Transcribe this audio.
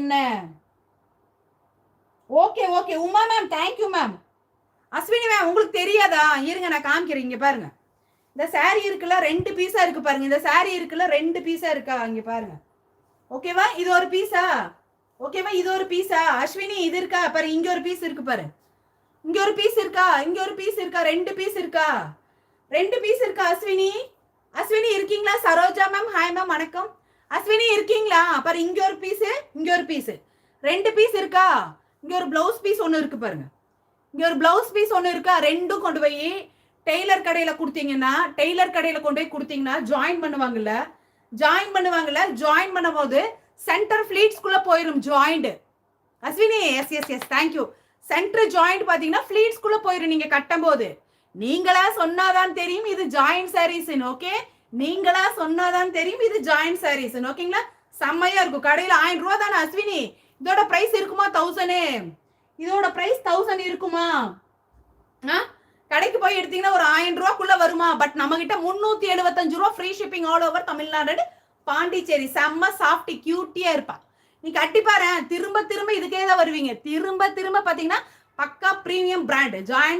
சொன்னேன். Okay okay Uma ma'am, thank you ma'am. Ashwini ma'am உங்களுக்கு தெரியாதா? இருங்க நான் காமிக்கிறேன். இங்க பாருங்க, இந்த சாரி இருக்குல்ல 2 பீஸா இருக்கு பாருங்க. இந்த சாரி இருக்குல்ல 2 பீஸா இருக்கா? இங்க பாருங்க. ஓகேவா? இது ஒரு பீஸா? ஓகேவா? இது ஒரு பீஸா? அஸ்வினி இது இருக்கா பாரு, இங்க ஒரு பீஸ் இருக்கு பாரு. இங்க ஒரு பீஸ் இருக்கா? இங்க ஒரு பீஸ் இருக்கா? 2 பீஸ் இருக்கா? 2 பீஸ் இருக்கா அஸ்வினி? அஸ்வினி இருக்கீங்களா? சரோஜா மேம் ஹாய் மேம் வணக்கம். அஸ்வினி இருக்கீங்களா? பாரு இங்க ஒரு பீஸ், இங்க ஒரு பீஸ், 2 பீஸ் இருக்கா? இங்க ஒரு பிளவுஸ் பீஸ் ஒன்னு இருக்கு பாருங்க. இங்க ஒரு பிளவுஸ் பீஸ் ஒன்னு இருக்கா? ரெண்டும் கொண்டு போய் டெய்லர் கடையில கொடுத்தீங்கன்னா, டெய்லர் கடையில கொண்டு போய் கொடுத்தீங்கன்னா ஜாயின் பண்ணுவாங்கல்ல, ஜாயின் பண்ணும்போது சென்டர் ஃபிளீட்ஸ்குள்ள போயிடும் joint. Ashwini yes yes yes thank you. Centre joint பாத்தீங்கன்னா ஃபிளீட்ஸ்குள்ள போயிடும் நீங்க கட்டும் போது. நீங்களா சொன்னாதான் தெரியும் இது ஜாயிண்ட் சாரீஸ். ஓகே, நீங்களா சொன்னாதான் தெரியும் இது ஜாயிண்ட் சாரீஸ். ஓகேங்களா? செம்மையா இருக்கும். கடையில 1000 ரூபா தானே அஸ்வினி. இதோட பிரைஸ் இருக்குமா 1000? இதோட பிரைஸ் 1000 இருக்குமா? கடைக்கு போய் எடுத்தீங்கன்னா ஒரு 1000 ரூபாக்குள்ள வருமா? பட் நம்ம கிட்ட 375 ரூபா free shipping all over Tamil Nadu, Pondicherry. செம்ம சாஃப்டி கியூட்டியா இருப்பா. நீ கட்டி பாரு, திரும்ப திரும்ப இதுக்கே தான் வருவீங்க. திரும்ப திரும்ப பாத்தீங்கன்னா பக்கா பிரீமியம் பிராண்ட் ஜாயின்